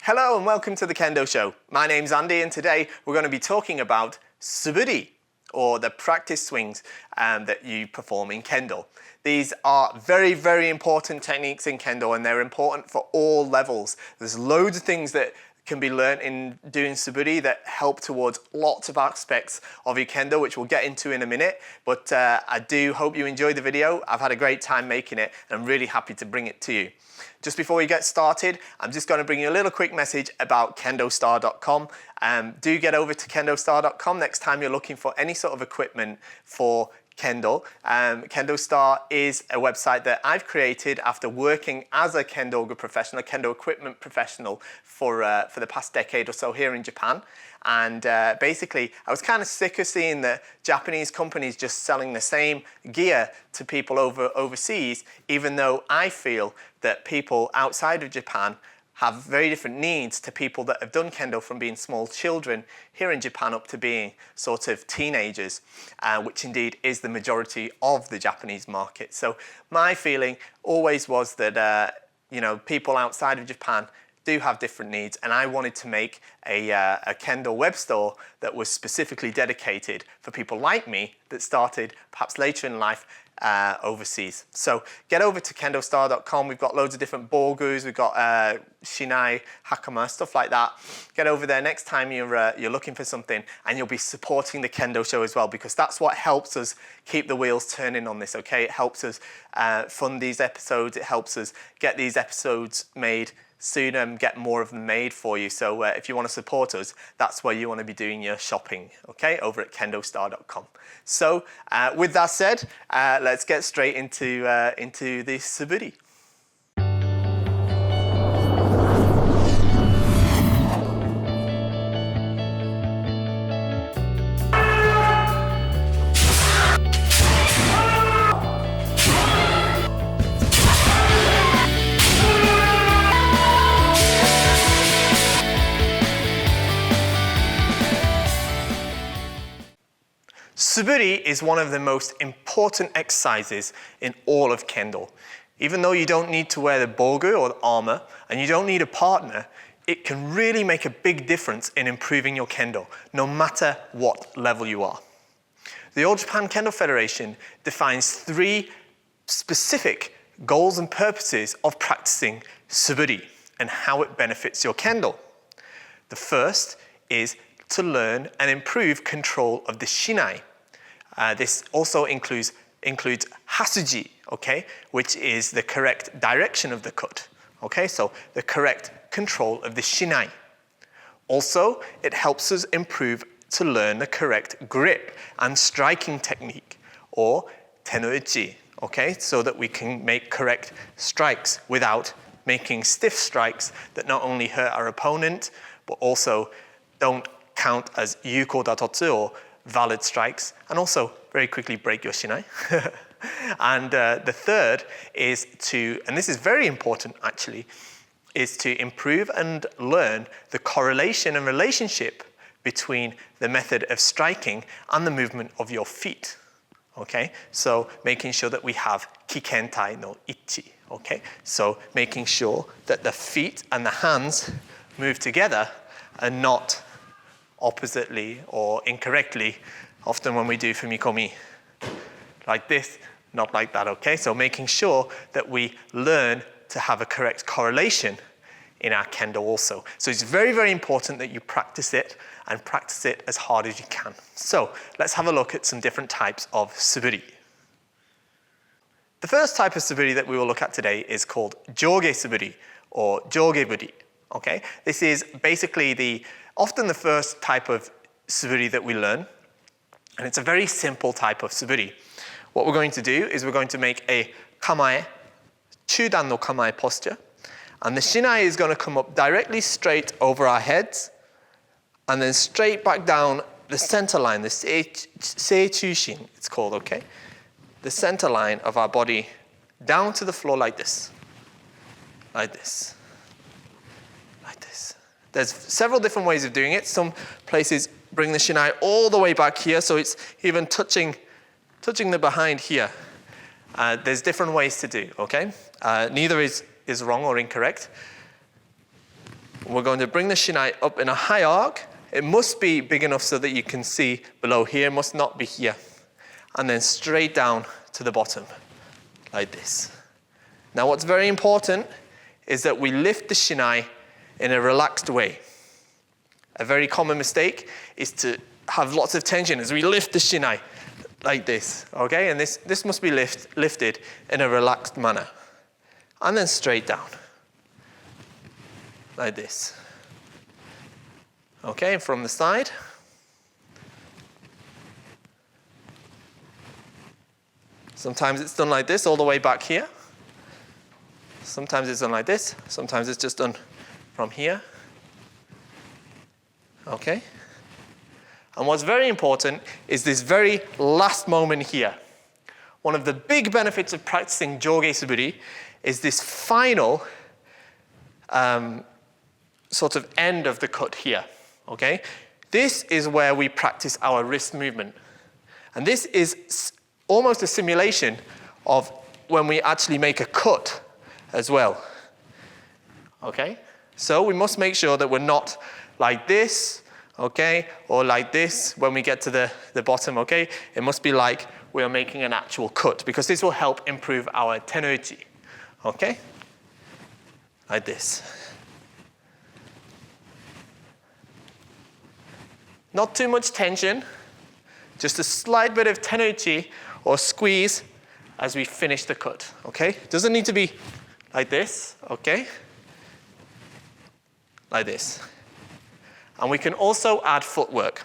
Hello and welcome to the Kendo Show. My name's Andy and today we're going to be talking about Suburi, or the practice swings that you perform in Kendo. These are very, very important techniques in Kendo and they're important for all levels. There's loads of things that can be learned in doing Suburi that help towards lots of aspects of your Kendo, which we'll get into in a minute. But I do hope you enjoyed the video. I've had a great time making it and I'm really happy to bring it to you. Just before we get started, I'm just going to bring you a little quick message about KendoStar.com. Do get over to KendoStar.com next time you're looking for any sort of equipment for Kendo. KendoStar is a website that I've created after working as a Kendo professional, a Kendo equipment professional for the past decade or so here in Japan. And basically, I was kind of sick of seeing the Japanese companies just selling the same gear to people overseas, even though I feel that people outside of Japan have very different needs to people that have done Kendo from being small children here in Japan up to being sort of teenagers, which indeed is the majority of the Japanese market. So my feeling always was that people outside of Japan do have different needs, and I wanted to make a Kendo web store that was specifically dedicated for people like me that started perhaps later in life overseas. So get over to KendoStar.com. We've got loads of different borgus. We've got shinai, hakama, stuff like that. Get over there next time you're looking for something, and you'll be supporting the Kendo Show as well, because that's what helps us keep the wheels turning on this. Okay, it helps us fund these episodes. It helps us get these episodes made sooner and get more of them made for you. So if you want to support us, that's where you want to be doing your shopping, okay, over at KendoStar.com. So with that said, let's get straight into the Suburi. Suburi is one of the most important exercises in all of Kendo. Even though you don't need to wear the borgu or the armor, and you don't need a partner, it can really make a big difference in improving your Kendo, no matter what level you are. The All Japan Kendo Federation defines 3 specific goals and purposes of practicing Suburi and how it benefits your Kendo. The first is to learn and improve control of the shinai. This also includes hasuji, okay, which is the correct direction of the cut, okay, so the correct control of the shinai. Also, it helps us improve to learn the correct grip and striking technique, or tenouchi, okay, so that we can make correct strikes without making stiff strikes that not only hurt our opponent, but also don't count as yuko datotsu, or valid strikes, and also very quickly break your shinai. And the third is to, and this is very important actually, is to improve and learn the correlation and relationship between the method of striking and the movement of your feet. Okay, so making sure that we have kikentai no ichi. Okay, so making sure that the feet and the hands move together and not oppositely or incorrectly, often when we do fumikomi like this, not like that, okay? So making sure that we learn to have a correct correlation in our Kendo also. So it's very, very important that you practice it and practice it as hard as you can. So let's have a look at some different types of Suburi. The first type of Suburi that we will look at today is called Jouge Suburi, or Jouge Buri, okay? This is basically often the first type of Suburi that we learn, and it's a very simple type of Suburi. What we're going to do is we're going to make a kamae, chudan no kamae posture, and the shinai is going to come up directly straight over our heads, and then straight back down the center line, the seichushin, it's called, okay? The center line of our body down to the floor like this, like this. There's several different ways of doing it. Some places bring the shinai all the way back here, so it's even touching the behind here. There's different ways to do, okay? Neither is wrong or incorrect. We're going to bring the shinai up in a high arc. It must be big enough so that you can see below here, it must not be here. And then straight down to the bottom, like this. Now what's very important is that we lift the shinai in a relaxed way. A very common mistake is to have lots of tension as we lift the shinai like this, okay? And this must be lifted in a relaxed manner. And then straight down, like this. Okay, and from the side. Sometimes it's done like this all the way back here. Sometimes it's done like this. Sometimes it's just done from here. Okay? And what's very important is this very last moment here. One of the big benefits of practicing Jouge Suburi is this final sort of end of the cut here. Okay? This is where we practice our wrist movement. And this is almost a simulation of when we actually make a cut as well. Okay? So we must make sure that we're not like this, okay, or like this when we get to the bottom, okay? It must be like we are making an actual cut because this will help improve our tenouchi, okay? Like this. Not too much tension, just a slight bit of tenouchi or squeeze as we finish the cut, okay? Doesn't need to be like this, okay? Like this. And we can also add footwork.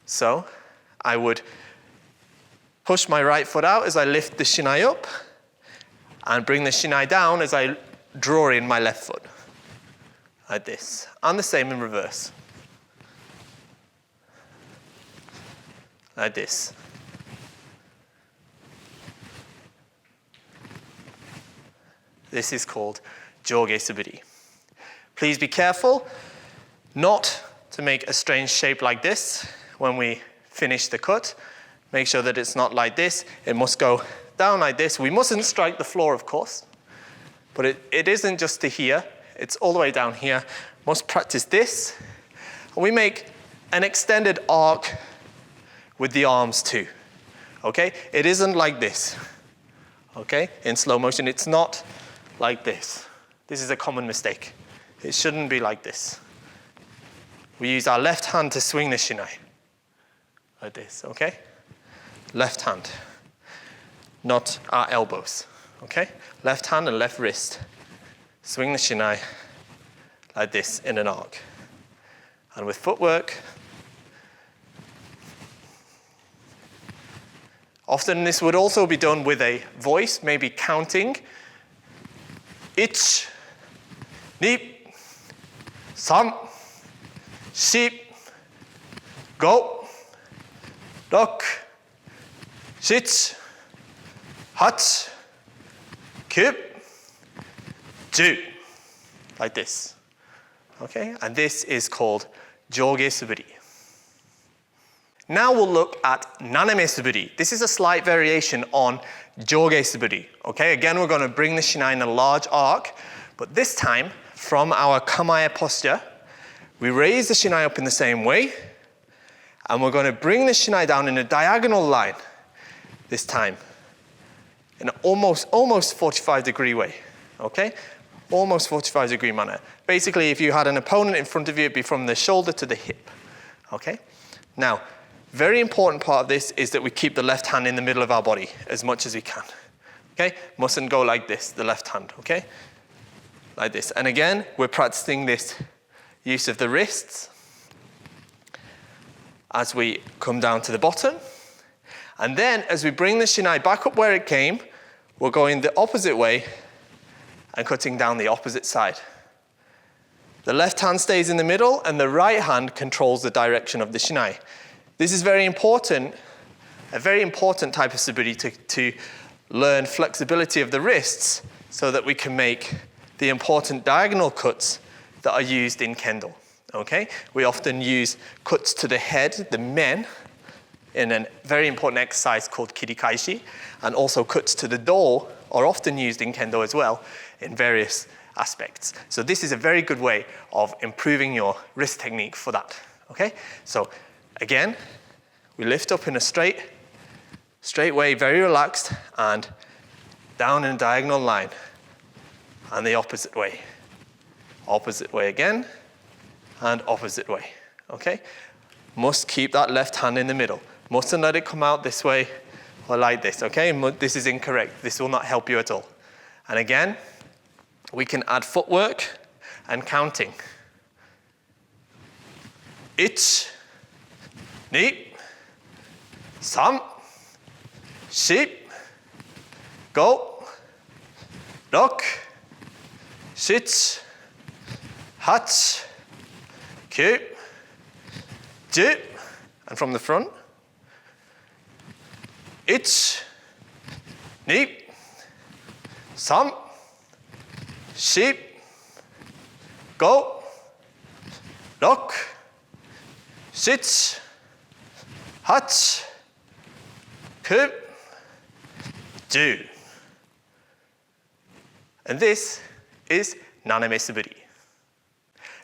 So I would push my right foot out as I lift the shinai up and bring the shinai down as I draw in my left foot. Like this. And the same in reverse. Like this. This is called Jouge Suburi. Please be careful not to make a strange shape like this when we finish the cut. Make sure that it's not like this. It must go down like this. We mustn't strike the floor, of course. But it isn't just to here. It's all the way down here. Must practice this. And we make an extended arc with the arms too. Okay? It isn't like this. Okay? In slow motion, it's not like this. This is a common mistake. It shouldn't be like this. We use our left hand to swing the shinai. Like this, okay? Left hand. Not our elbows, okay? Left hand and left wrist. Swing the shinai like this in an arc. And with footwork, often this would also be done with a voice, maybe counting. 1, 2, 3, 4, 5, 6, 7, 8, 9, 10. Like this. Okay? And this is called Jouge Suburi. Now we'll look at Naname Suburi. This is a slight variation on Jouge Suburi. Okay? Again, we're going to bring the shinai in a large arc, but this time, from our kamae posture, we raise the shinai up in the same way, and we're going to bring the shinai down in a diagonal line this time, in an almost 45-degree way, okay? Almost 45-degree manner. Basically, if you had an opponent in front of you, it'd be from the shoulder to the hip, okay? Now, very important part of this is that we keep the left hand in the middle of our body as much as we can, okay? Mustn't go like this, the left hand, okay? Like this. And again, we're practicing this use of the wrists as we come down to the bottom. And then as we bring the shinai back up where it came, we're going the opposite way and cutting down the opposite side. The left hand stays in the middle and the right hand controls the direction of the shinai. This is very important, a very important type of suburi to learn flexibility of the wrists so that we can make the important diagonal cuts that are used in Kendo, okay? We often use cuts to the head, the men, in a very important exercise called kirikaishi, and also cuts to the do are often used in Kendo as well in various aspects. So this is a very good way of improving your wrist technique for that, okay? So again, we lift up in a straight way, very relaxed, and down in a diagonal line, and the opposite way. Opposite way again, and opposite way, okay? Must keep that left hand in the middle. Mustn't let it come out this way or like this, okay? This is incorrect. This will not help you at all. And again, we can add footwork and counting. 1, 2, 3, 4, 5, 6, 7, 8, 9, 10. And from the front. 1, 2, 3, 4, 5, 6, 7, 8, 9, 10. And this is Naname Suburi.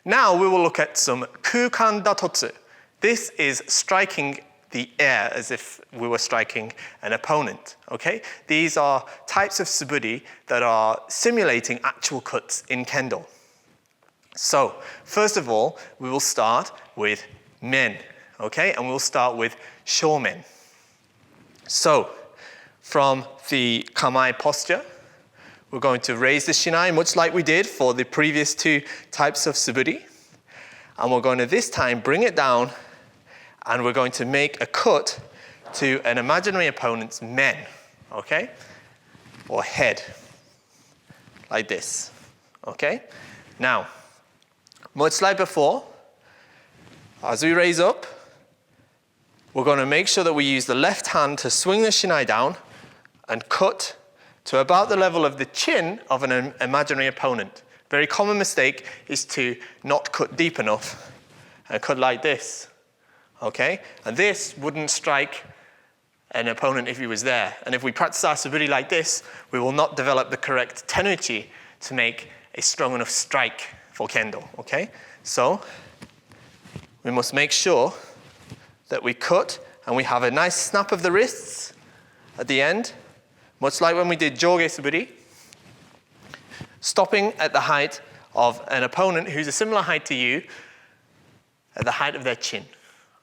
Now we will look at some Kuukan datotsu. This is striking the air as if we were striking an opponent, okay? These are types of suburi that are simulating actual cuts in Kendo. So, first of all, we will start with men, okay? And we'll start with shomen. So, from the kamae posture, we're going to raise the shinai, much like we did for the previous two types of suburi. And we're going to this time bring it down, and we're going to make a cut to an imaginary opponent's men, okay? Or head, like this, okay? Now, much like before, as we raise up, we're going to make sure that we use the left hand to swing the shinai down and cut to about the level of the chin of an imaginary opponent. Very common mistake is to not cut deep enough and cut like this, okay? And this wouldn't strike an opponent if he was there. And if we practice our suburi like this, we will not develop the correct tenuichi to make a strong enough strike for Kendo, okay? So we must make sure that we cut and we have a nice snap of the wrists at the end, much like when we did Jouge Suburi, stopping at the height of an opponent who's a similar height to you, at the height of their chin,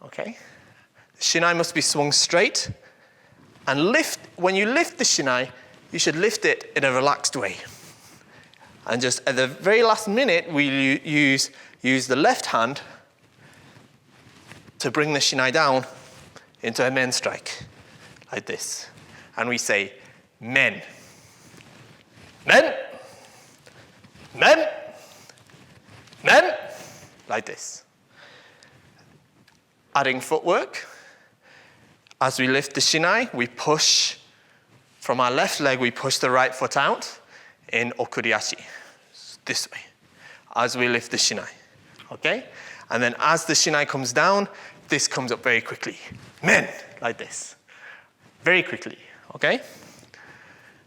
okay? The shinai must be swung straight, and when you lift the shinai, you should lift it in a relaxed way. And just at the very last minute, we use the left hand to bring the shinai down into a men strike, like this. And we say, men, men, men, men, like this. Adding footwork. As we lift the shinai, we push from our left leg, we push the right foot out in okuriashi, this way, as we lift the shinai, okay? And then as the shinai comes down, this comes up very quickly. Men, like this, very quickly, okay?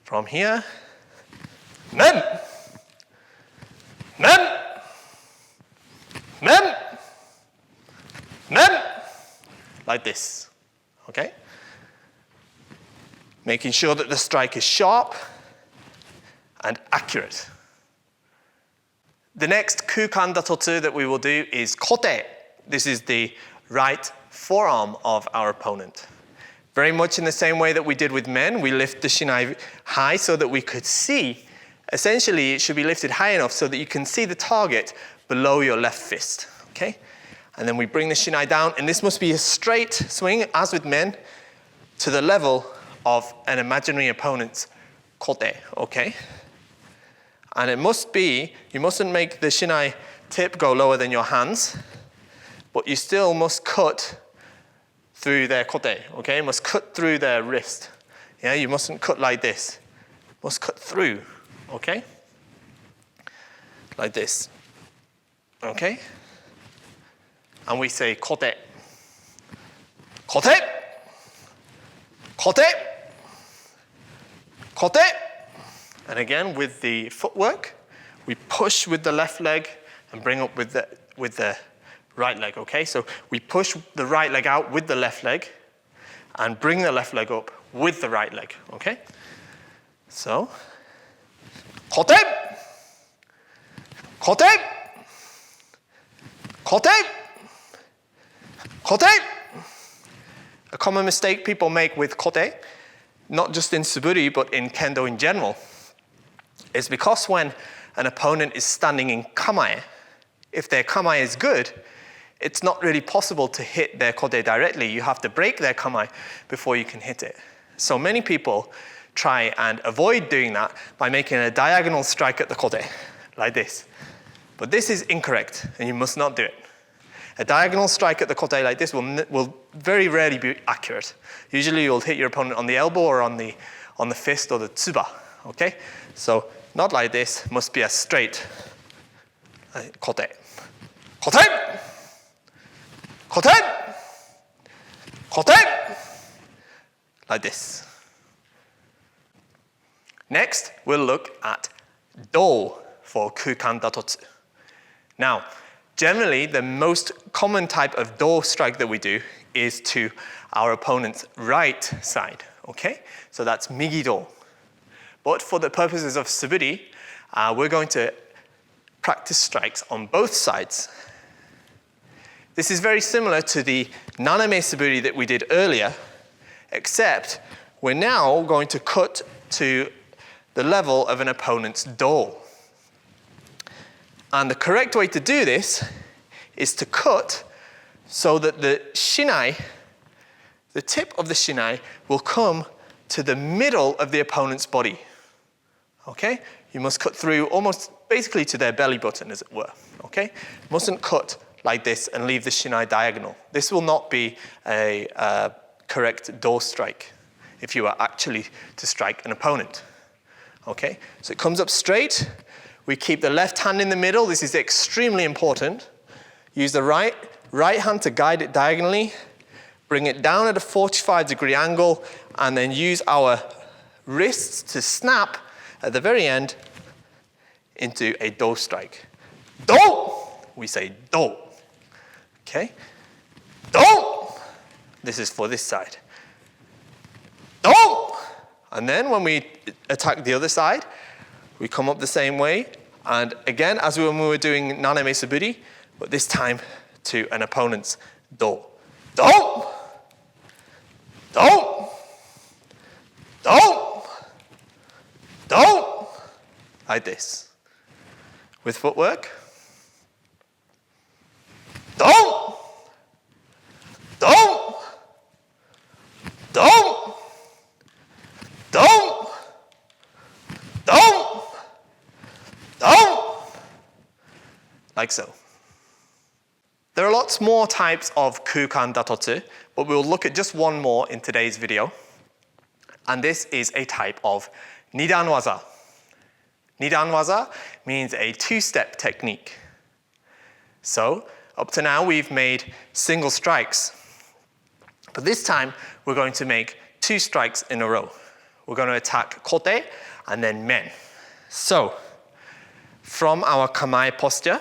From here, men, men, men, men, like this, okay? Making sure that the strike is sharp and accurate. The next Kuukan datotsu that we will do is kote. This is the right forearm of our opponent. Very much in the same way that we did with men, we lift the shinai high so that we could see. Essentially, it should be lifted high enough so that you can see the target below your left fist, okay? And then we bring the shinai down, and this must be a straight swing, as with men, to the level of an imaginary opponent's kote, okay? And it must be, you mustn't make the shinai tip go lower than your hands, but you still must cut through their kote, okay? You must cut through their wrist. Yeah, you mustn't cut like this. You must cut through, okay? Like this, okay? And we say kote, kote, kote, kote. And again, with the footwork, we push with the left leg and bring up with the right leg, okay? So we push the right leg out with the left leg and bring the left leg up with the right leg, okay? So, kote, kote, kote, kote. A common mistake people make with kote, not just in Suburi, but in Kendo in general, is because when an opponent is standing in kamae, if their kamae is good, it's not really possible to hit their kote directly. You have to break their kamae before you can hit it. So many people try and avoid doing that by making a diagonal strike at the kote, like this. But this is incorrect, and you must not do it. A diagonal strike at the kote like this will very rarely be accurate. Usually you'll hit your opponent on the elbow or on the fist or the tsuba, okay? So not like this, must be a straight kote. Kote! Kote! Kote! Like this. Next, we'll look at do for Kuukan datotsu. Now, generally, the most common type of do strike that we do is to our opponent's right side, okay? So that's migi do. But for the purposes of Suburi, we're going to practice strikes on both sides. This is very similar to the Naname Suburi that we did earlier, except we're now going to cut to the level of an opponent's do. And the correct way to do this is to cut so that the shinai, the tip of the shinai, will come to the middle of the opponent's body. Okay? You must cut through almost basically to their belly button, as it were. Okay? Mustn't cut like this and leave the shinai diagonal. This will not be a correct do strike if you are actually to strike an opponent. Okay? So it comes up straight. We keep the left hand in the middle. This is extremely important. Use the right hand to guide it diagonally. Bring it down at a 45-degree angle, and then use our wrists to snap at the very end into a do strike. Do! We say do. Okay? Do! This is for this side. Do! And then when we attack the other side, we come up the same way. And again, as when we were doing Naname Suburi, but this time to an opponent's do. Do! Do! Do! Do! Like this. With footwork. Do! Do! Do! Do! Do! Do! Like so. There are lots more types of Kuukan datotsu, but we'll look at just one more in today's video. And this is a type of Nidan waza. Nidan waza means a two-step technique. So, up to now we've made single strikes. But this time we're going to make two strikes in a row. We're going to attack kote and then men. So, from our kamae posture,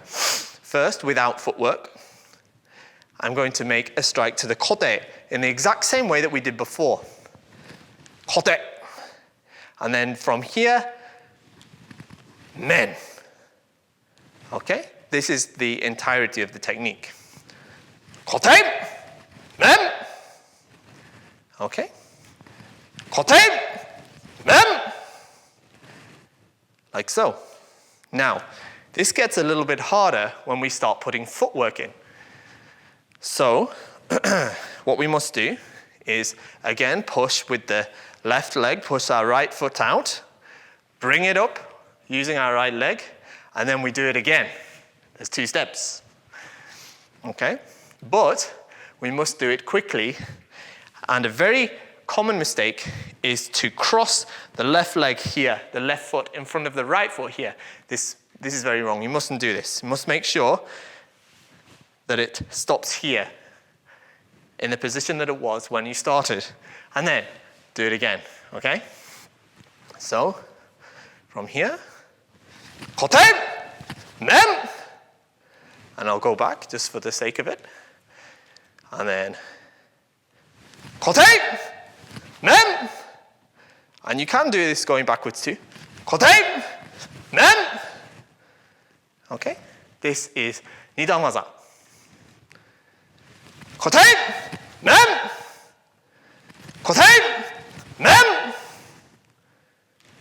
first, without footwork, I'm going to make a strike to the kote in the exact same way that we did before. Kote. And then from here, men. Okay? This is the entirety of the technique. Kote, men. Okay? Kote, men. Like so. Now, this gets a little bit harder when we start putting footwork in. So, what we must do is, again, push with the left leg, push our right foot out, bring it up using our right leg, and then we do it again. There's two steps. Okay? But we must do it quickly, and a very common mistake is to cross the left leg here, the left foot in front of the right foot here. This is very wrong. You mustn't do this. You must make sure that it stops here in the position that it was when you started, and then do it again, okay? So, from here, kote, men. And I'll go back just for the sake of it. And then kote, men. And you can do this going backwards too. Kote, men. Okay, this is Nidan waza. Kote, men. Kote, men.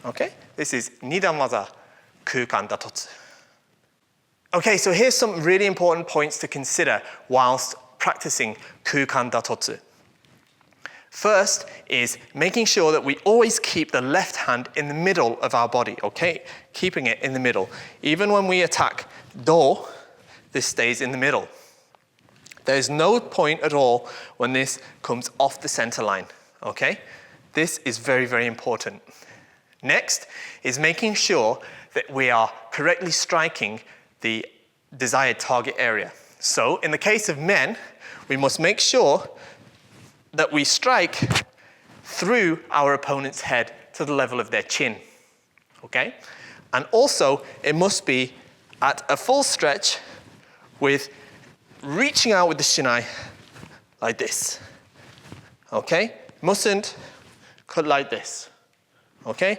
Okay, this is Nidan waza, Kuukan datotsu. Okay, so here's some really important points to consider whilst practicing Kuukan datotsu. First is making sure that we always keep the left hand in the middle of our body, okay? Keeping it in the middle. Even when we attack do, this stays in the middle. There's no point at all when this comes off the center line, okay? This is very, very important. Next is making sure that we are correctly striking the desired target area. So in the case of men, we must make sure that we strike through our opponent's head to the level of their chin, okay? And also, it must be at a full stretch with reaching out with the shinai like this, okay? Mustn't cut like this, okay?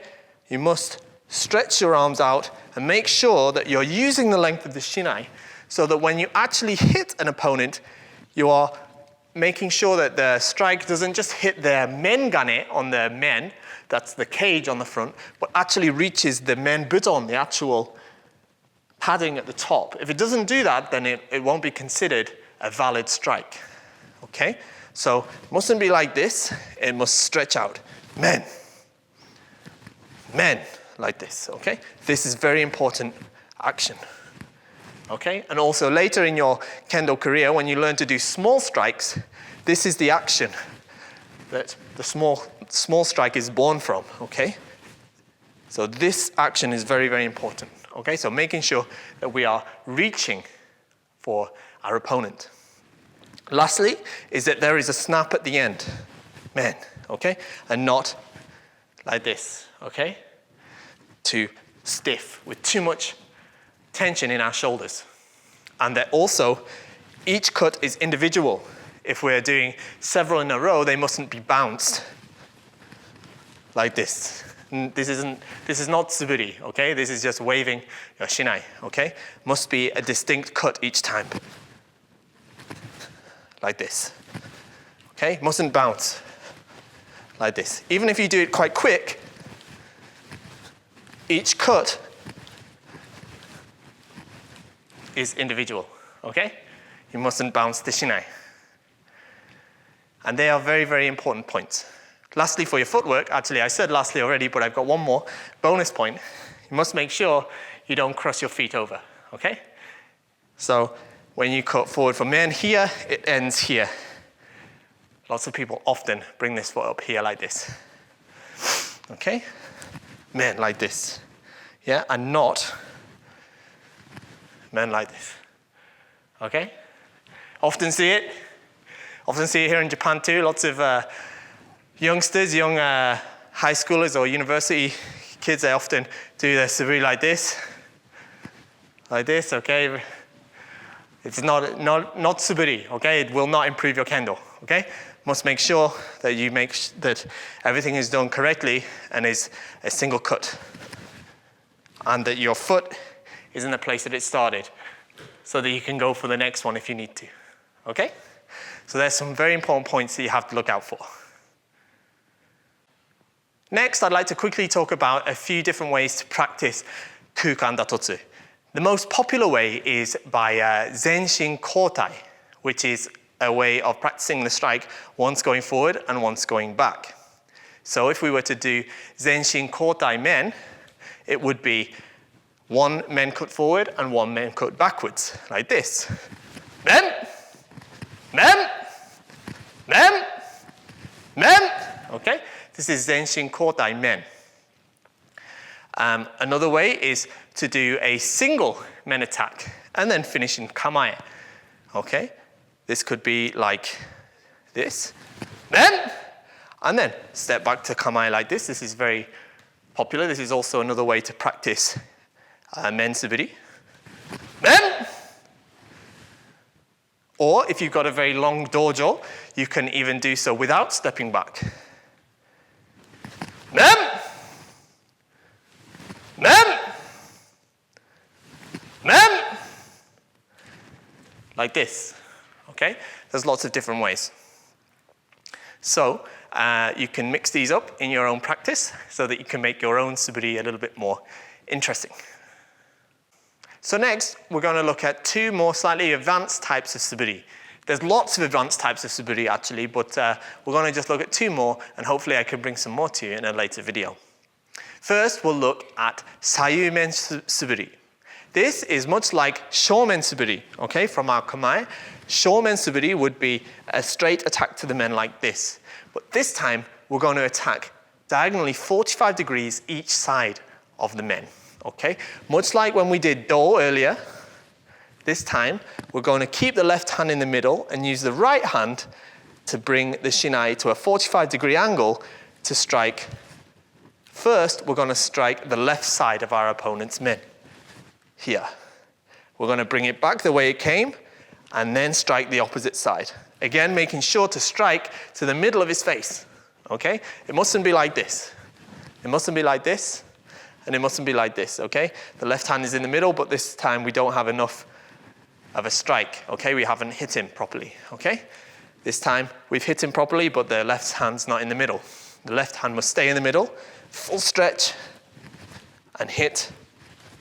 You must stretch your arms out and make sure that you're using the length of the shinai so that when you actually hit an opponent, you are making sure that the strike doesn't just hit the mengane on the men, that's the cage on the front, but actually reaches the men buton, the actual padding at the top. If it doesn't do that, then it won't be considered a valid strike, okay? So it mustn't be like this, it must stretch out. Men, like this, okay? This is very important action. Okay, and also later in your kendo career, when you learn to do small strikes, this is the action that the small strike is born from, okay? So this action is very, very important, okay? So making sure that we are reaching for our opponent. Lastly, is that there is a snap at the end, men, okay? And not like this, okay? Too stiff, with too much tension in our shoulders. And that also, each cut is individual. If we're doing several in a row, they mustn't be bounced like this. This is not Suburi, okay? This is just waving your shinai, okay? Must be a distinct cut each time. Like this, okay? Mustn't bounce like this. Even if you do it quite quick, each cut is individual, okay? You mustn't bounce the shinai. And they are very, very important points. Lastly, for your footwork, actually I said lastly already, but I've got one more bonus point. You must make sure you don't cross your feet over, okay? So when you cut forward from men here, it ends here. Lots of people often bring this foot up here like this, okay? Men like this, yeah, and not men like this, okay? Often see it here in Japan too. Lots of youngsters, young high schoolers or university kids, they often do their suburi like this, okay? It's not suburi, okay? It will not improve your kendo, okay? Must make sure that you that everything is done correctly and is a single cut, and that your foot is in the place that it started, so that you can go for the next one if you need to, okay? So there's some very important points that you have to look out for. Next, I'd like to quickly talk about a few different ways to practice Kuukan datotsu. The most popular way is by zenshin kotai, which is a way of practicing the strike once going forward and once going back. So if we were to do zenshin kotai men, it would be one men cut forward and one men cut backwards, like this. Men, men, men, men, okay? This is zenshin kotai men. Another way is to do a single men attack and then finish in kamae, okay? This could be like this, men, and then step back to kamae like this. This is very popular. This is also another way to practice men suburi. Men! Or if you've got a very long dojo, you can even do so without stepping back. Men! Men! Men! Like this, okay? There's lots of different ways. So you can mix these up in your own practice so that you can make your own suburi a little bit more interesting. So next, we're going to look at two more slightly advanced types of suburi. There's lots of advanced types of suburi actually, but we're going to just look at two more, and hopefully I can bring some more to you in a later video. First, we'll look at sayumen suburi. This is much like shomen suburi, okay, from our kamae. Shomen suburi would be a straight attack to the men like this. But this time, we're going to attack diagonally 45 degrees each side of the men, okay? Much like when we did do earlier, this time, we're going to keep the left hand in the middle and use the right hand to bring the shinai to a 45-degree angle to strike. First, we're going to strike the left side of our opponent's men. Here. We're going to bring it back the way it came and then strike the opposite side. Again, making sure to strike to the middle of his face, okay? It mustn't be like this. It mustn't be like this, and it mustn't be like this, okay? The left hand is in the middle, but this time we don't have enough of a strike, okay? We haven't hit him properly, okay? This time we've hit him properly, but the left hand's not in the middle. The left hand must stay in the middle, full stretch, and hit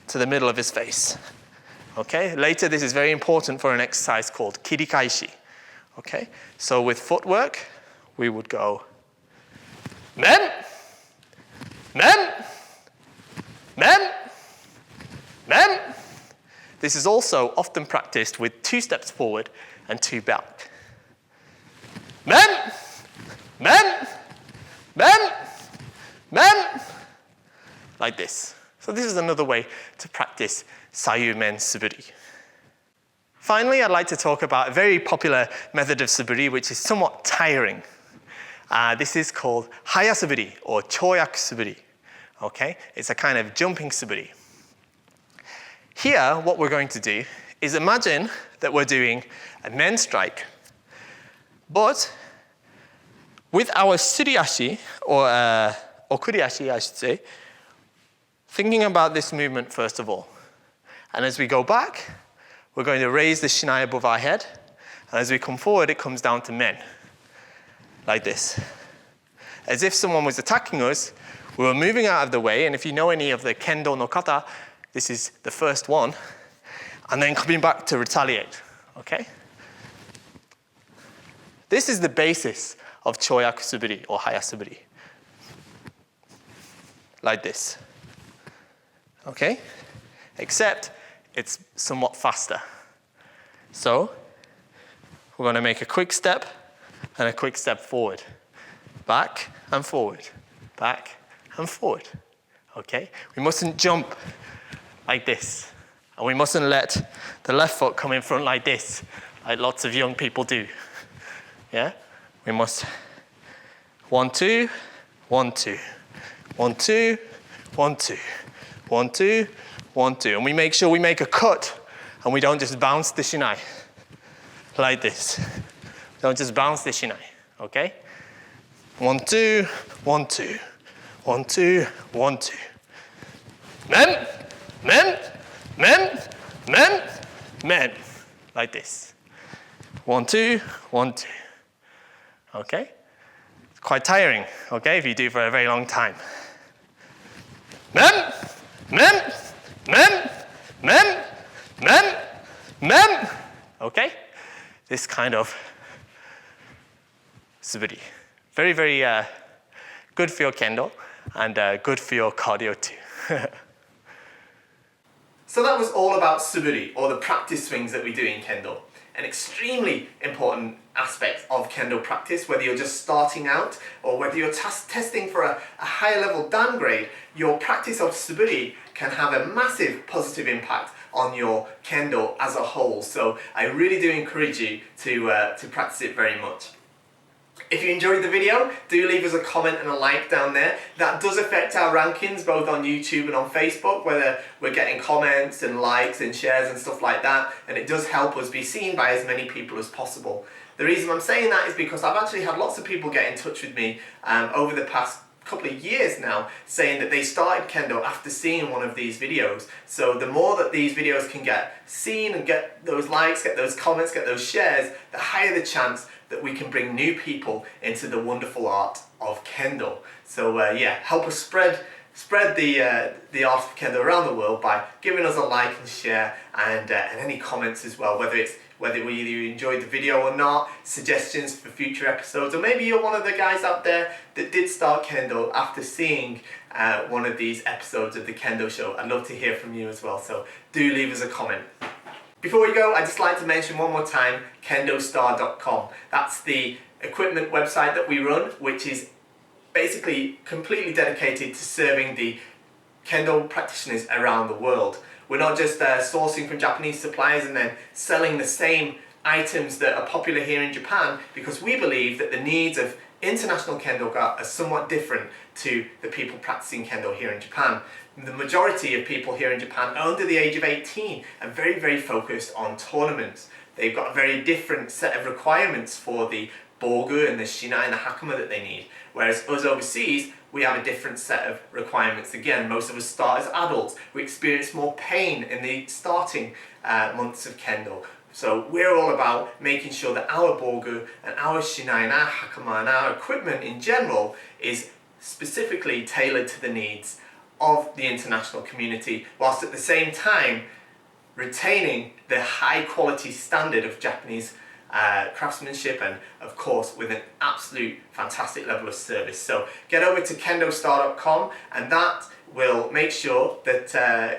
to the middle of his face. Okay, later this is very important for an exercise called kirikaishi. Okay, so with footwork, we would go men, men, men, men. This is also often practiced with 2 steps forward and 2 back. Men, men, men, men, like this. So this is another way to practice sayumen suburi. Finally, I'd like to talk about a very popular method of suburi, which is somewhat tiring. This is called haya suburi, or choyaku suburi. Okay? It's a kind of jumping suburi. Here, what we're going to do is imagine that we're doing a men strike, but with our suriashi, or kuriashi, I should say, thinking about this movement first of all. And as we go back, we're going to raise the shinai above our head. And as we come forward, it comes down to men. Like this. As if someone was attacking us, we were moving out of the way. And if you know any of the Kendo no kata, this is the first one. And then coming back to retaliate. Okay? This is the basis of choyaku suburi, or haya suburi. Like this. Okay? Except it's somewhat faster. So we're going to make a quick step and a quick step forward. Back and forward. Back and forward. Okay? We mustn't jump like this. And we mustn't let the left foot come in front like this, like lots of young people do. Yeah? We must 1, 2, 1, 2. 1, 2, 1, 2. 1, 2, 1, 2. And we make sure we make a cut and we don't just bounce the shinai like this. Don't just bounce the shinai, okay? 1, 2, 1, 2. 1, 2, 1, 2. Men, men, men, men, men. Like this. 1, 2, 1, 2. Okay? It's quite tiring, okay, if you do it for a very long time. Men, men, men, men, men, men. Okay? This kind of suburi. Very, very good for your kendo and good for your cardio too. So that was all about suburi, or the practice swings that we do in kendo. An extremely important aspect of kendo practice, whether you're just starting out or whether you're testing for a higher level downgrade, your practice of suburi can have a massive positive impact on your kendo as a whole. So I really do encourage you to practice it very much. If you enjoyed the video, do leave us a comment and a like down there. That does affect our rankings both on YouTube and on Facebook, whether we're getting comments and likes and shares and stuff like that, and it does help us be seen by as many people as possible. The reason I'm saying that is because I've actually had lots of people get in touch with me over the past couple of years now, saying that they started Kendo after seeing one of these videos. So the more that these videos can get seen and get those likes, get those comments, get those shares, the higher the chance that we can bring new people into the wonderful art of Kendo. So yeah, help us spread the art of Kendo around the world by giving us a like and share, and any comments as well, whether you enjoyed the video or not, suggestions for future episodes, or maybe you're one of the guys out there that did start Kendo after seeing one of these episodes of the Kendo Show. I'd love to hear from you as well, so do leave us a comment. Before we go, I'd just like to mention one more time KendoStar.com. That's the equipment website that we run, which is basically completely dedicated to serving the Kendo practitioners around the world. We're not just sourcing from Japanese suppliers and then selling the same items that are popular here in Japan, because we believe that the needs of international Kendo are somewhat different to the people practicing Kendo here in Japan. The majority of people here in Japan are under the age of 18 and very, very focused on tournaments. They've got a very different set of requirements for the Jouge and the Shinai and the Hakama that they need. Whereas us overseas, we have a different set of requirements. Again, most of us start as adults. We experience more pain in the starting months of Kendo. So we're all about making sure that our Jouge and our Shinai and our Hakama and our equipment in general is specifically tailored to the needs of the international community, whilst at the same time retaining the high quality standard of Japanese craftsmanship, and of course with an absolute fantastic level of service. So get over to KendoStar.com, and that will make sure that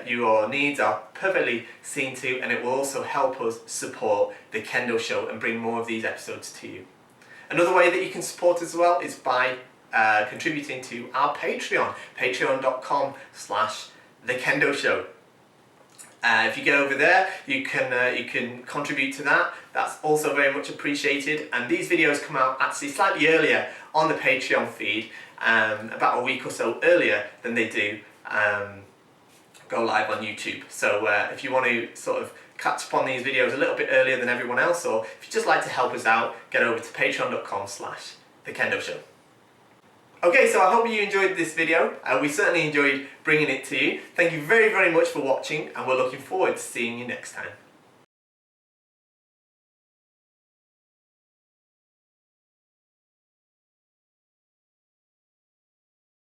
your needs are perfectly seen to, and it will also help us support the Kendo Show and bring more of these episodes to you. Another way that you can support as well is by contributing to our Patreon, patreon.com/thekendoshow. If you get over there, you can contribute to that. That's also very much appreciated. And these videos come out actually slightly earlier on the Patreon feed, about a week or so earlier than they do go live on YouTube. So if you want to sort of catch up on these videos a little bit earlier than everyone else, or if you'd just like to help us out, get over to patreon.com/thekendoshow. Okay, so I hope you enjoyed this video. We certainly enjoyed bringing it to you. Thank you very, very much for watching, and we're looking forward to seeing you next time.